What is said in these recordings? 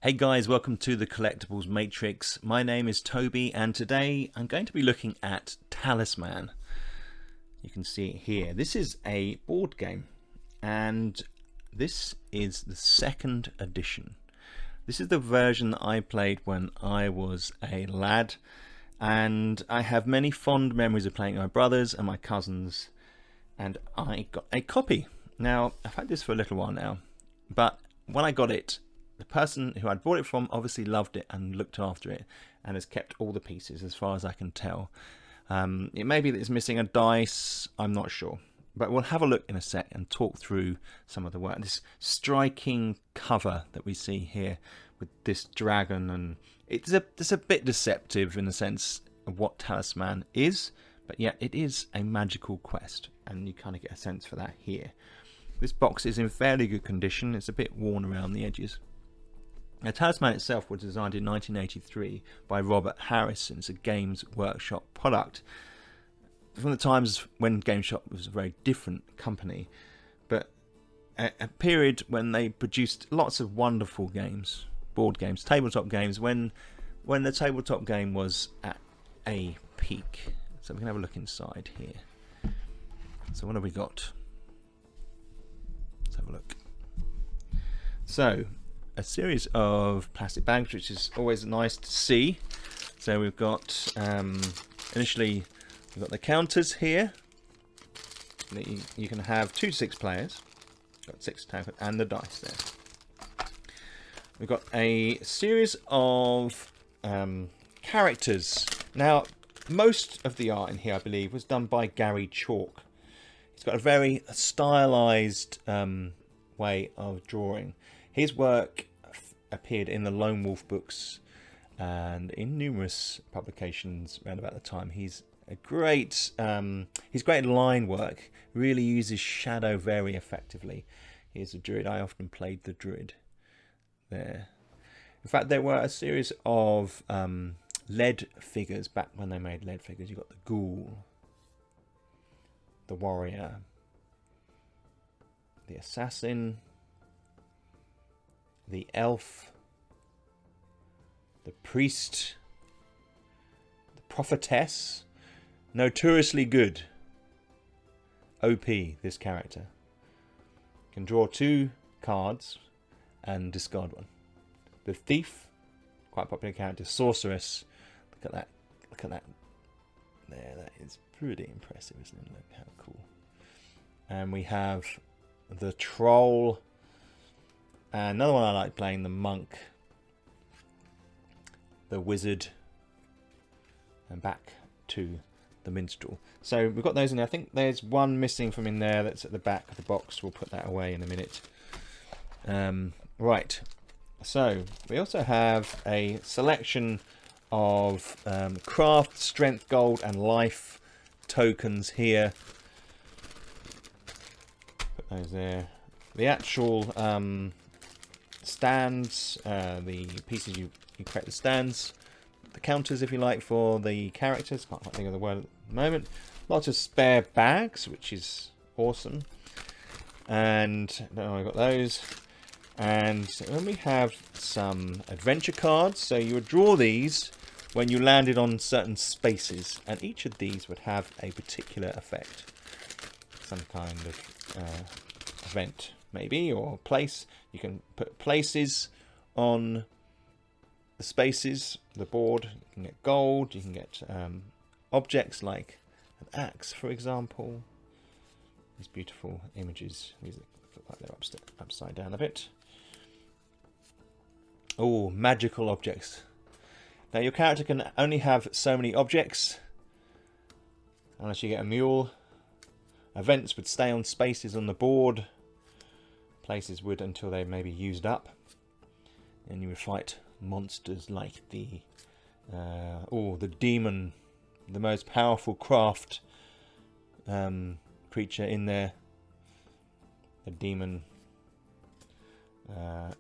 Hey guys, welcome to the Collectibles Matrix. My name is Toby and today I'm going to be looking at Talisman. You can see it here. This is a board game and this is the second edition. This is the version that I played when I was a lad, and I have many fond memories of playing with my brothers and my cousins, and I got a copy. Now, I've had this for a little while now, but when I got it, the person who I'd bought it from obviously loved it and looked after it and has kept all the pieces as far as I can tell. It may be that it's missing a dice, I'm not sure. But we'll have a look in a sec and talk through some of the work. This striking cover that we see here with this dragon, and it's a bit deceptive in the sense of what Talisman is, but yet it is a magical quest, and you kind of get a sense for that here. This box is in fairly good condition. It's a bit worn around the edges. Now, Talisman itself was designed in 1983 by Robert Harris, and it's a Games Workshop product. From the times when Games Workshop was a very different company, but a period when they produced lots of wonderful games, board games, tabletop games, when the tabletop game was at a peak. So we can have a look inside here. So what have we got? Let's have a look. So, a series of plastic bags, which is always nice to see. So we've got initially we've got the counters here. You can have 2 to 6 players. Got 6 tokens and the dice there. We've got a series of characters. Now, most of the art in here, I believe, was done by Gary Chalk. He's got a very stylized way of drawing. His work appeared in the Lone Wolf books and in numerous publications around about the time. He's great at line work, really uses shadow very effectively. Here's a druid. I often played the druid there. In fact, there were a series of lead figures back when they made lead figures. You've got the ghoul, the warrior, the assassin, the elf, the priest, the prophetess. Notoriously good. OP, this character. Can draw 2 cards and discard 1. The thief, quite a popular character. Sorceress. Look at that. Look at that. There, that is pretty impressive, isn't it? Look how cool. And we have the troll. And another one I like playing, the monk, the wizard, and back to the minstrel. So we've got those in there. I think there's one missing from in there that's at the back of the box. We'll put that away in a minute. Right. So we also have a selection of craft, strength, gold, and life tokens here. Put those there. The actual stands, the pieces you create the stands, the counters if you like for the characters, can't quite think of the word at the moment. Lots of spare bags, which is awesome. And no, I got those. And then we have some adventure cards. So you would draw these when you landed on certain spaces, and each of these would have a particular effect, some kind of event maybe, or place. You can put places on the spaces, the board. You can get gold, you can get objects like an axe, for example. These beautiful images. These look like they're upside down a bit. Oh, magical objects. Now your character can only have so many objects unless you get a mule. Events would stay on spaces on the board. Places would until they may be used up. And you would fight monsters like the demon, the most powerful craft creature in there. The demon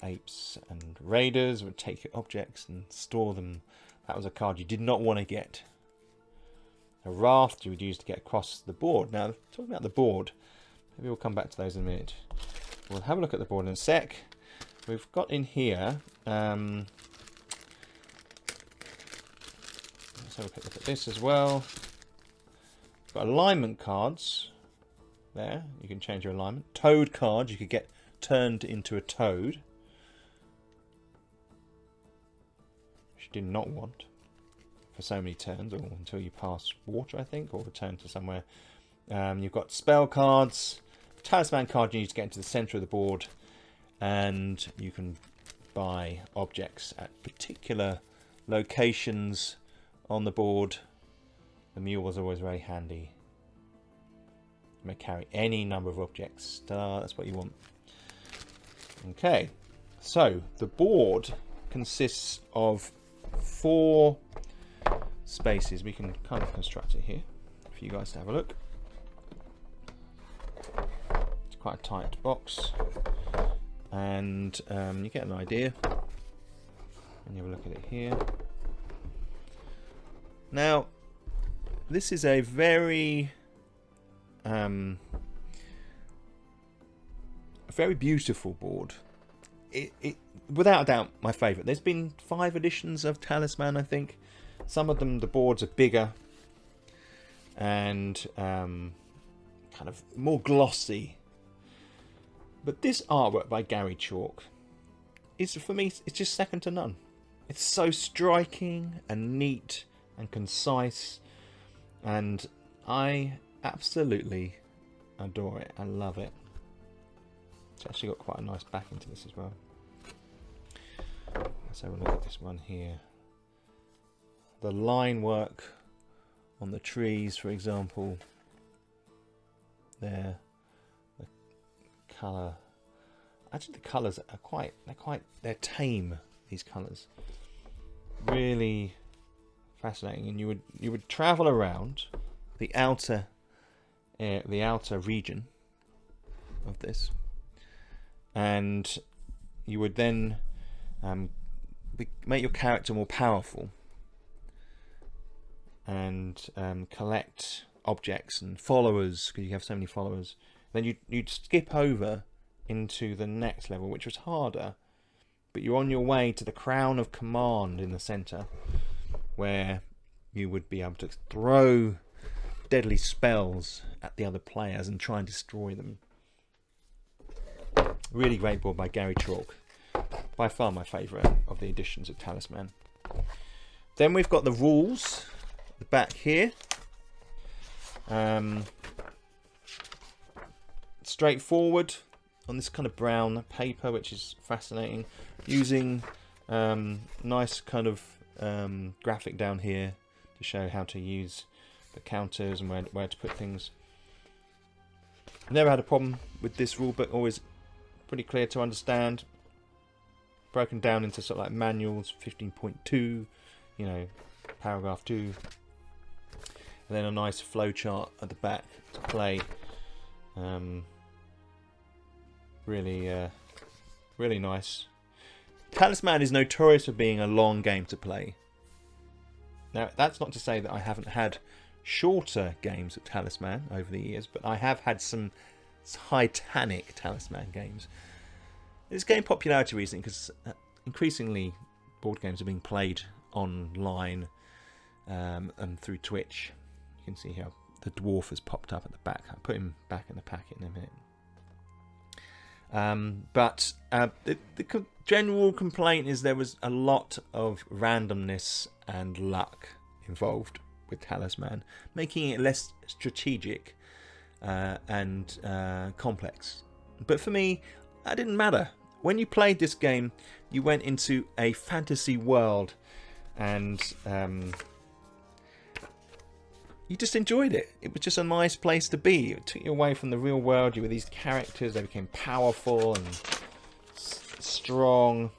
apes and raiders would take your objects and store them. That was a card you did not want to get. A raft you would use to get across the board. Now, talking about the board, maybe we'll come back to those in a minute. We'll have a look at the board in a sec. we've got in here, let's have a quick look at this as well. We've got alignment cards there, you can change your alignment. Toad cards, you could get turned into a toad, which you did not want for so many turns, or until you pass water, I think, or return to somewhere. You've got spell cards, talisman card you need to get into the centre of the board, and you can buy objects at particular locations on the board. The mule was always very handy. You may carry any number of objects. That's what you want. Okay, so the board consists of 4 spaces. We can kind of construct it here for you guys to have a look. It's quite a tight box, and you get an idea when you have a look at it here. Now, this is a very beautiful board. It without a doubt my favourite. There's been 5 editions of Talisman, I think. Some of them, the boards are bigger and kind of more glossy. But this artwork by Gary Chalk is, for me, it's just second to none. It's so striking and neat and concise, and I absolutely adore it. I love it. It's actually got quite a nice back into this as well. Let's have a look at this one here. The line work on the trees, for example. There, the colour. Actually, the colours are they're tame. These colours, really fascinating. And you would travel around the outer region of this, and you would then make your character more powerful and collect objects and followers, because you have so many followers. Then you'd skip over into the next level, which was harder, but you're on your way to the Crown of Command in the centre, where you would be able to throw deadly spells at the other players and try and destroy them. Really great board by Gary Chalk. By far my favourite of the editions of Talisman. Then we've got the rules at the back here. Straightforward on this kind of brown paper, which is fascinating. Using nice kind of graphic down here to show how to use the counters and where to put things. Never had a problem with this rule book, always pretty clear to understand. Broken down into sort of like manuals, 15.2, you know, paragraph 2. And then a nice flow chart at the back to play. Really nice. Talisman is notorious for being a long game to play. Now, that's not to say that I haven't had shorter games of Talisman over the years, but I have had some titanic Talisman games. It's gained popularity recently because increasingly board games are being played online and through Twitch. You can see how the dwarf has popped up at the back. I'll put him back in the packet in a minute. But the general complaint is there was a lot of randomness and luck involved with Talisman, making it less strategic and complex. But for me, that didn't matter. When you played this game, you went into a fantasy world and you just enjoyed it. It was just a nice place to be. It took you away from the real world. You were these characters. They became powerful and strong.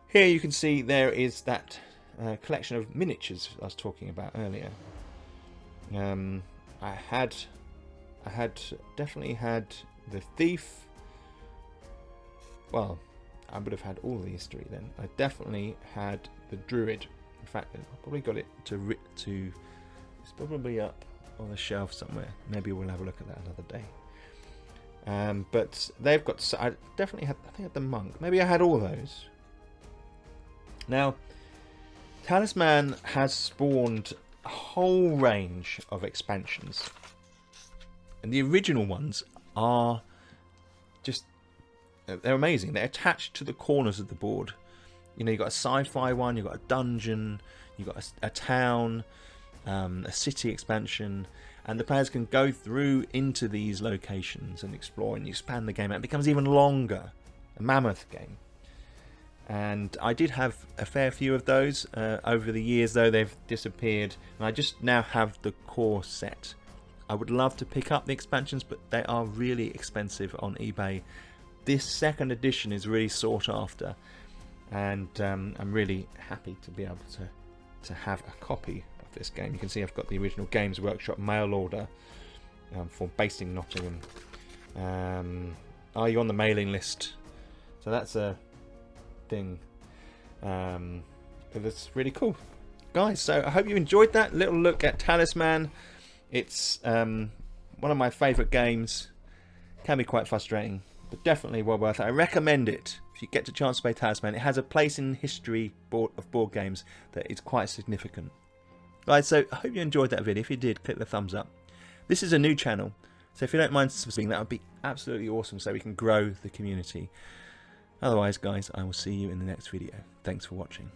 Here you can see there is that collection of miniatures I was talking about earlier. I definitely had the thief. Well, I would have had all the history then. I definitely had the druid. In fact, I probably got it to. It's probably up on the shelf somewhere. Maybe we'll have a look at that another day. But they've got. I definitely had. I think I had the monk. Maybe I had all those. Now, Talisman has spawned a whole range of expansions, and the original ones are just. They're amazing. They're attached to the corners of the board. You know, you've got a sci-fi one, you've got a dungeon, you've got a town, a city expansion, and the players can go through into these locations and explore, and you expand the game out. It becomes even longer, a mammoth game. And I did have a fair few of those over the years, though they've disappeared, and I just now have the core set. I would love to pick up the expansions, but they are really expensive on eBay. This second edition is really sought after, and I'm really happy to be able to have a copy of this game. You can see I've got the original Games Workshop mail order for Basing Nottingham. Are you on the mailing list? So that's a thing. That's really cool, guys. So I hope you enjoyed that little look at Talisman. It's one of my favourite games. Can be quite frustrating, but definitely well worth it. I recommend it if you get the chance to play Talisman. It has a place in history of board games that is quite significant. Guys, so I hope you enjoyed that video. If you did, click the thumbs up. This is a new channel, so if you don't mind subscribing, that would be absolutely awesome so we can grow the community. Otherwise, guys, I will see you in the next video. Thanks for watching.